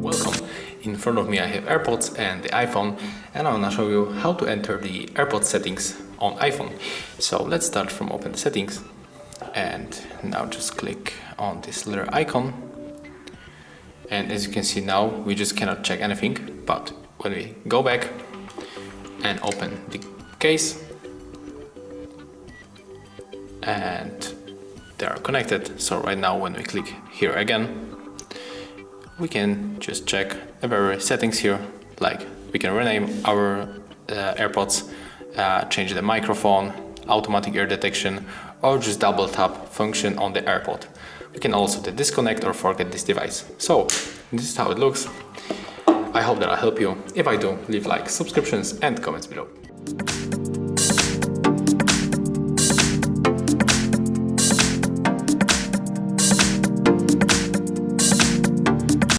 Welcome. In front of me I have AirPods and the iPhone, and I'm gonna show you how to enter the AirPods settings on iPhone. So let's start from Open Settings, and now just click on this little icon. And as you can see now, we just cannot check anything, but when we go back and open the case, and they are connected. So right now when we click here again, we can just check the very settings here, like we can rename our AirPods, change the microphone, automatic ear detection, or just double tap function on the AirPod. We can also disconnect or forget this device. So this is how it looks. I hope that I help you. If I do, leave like, subscriptions and comments below.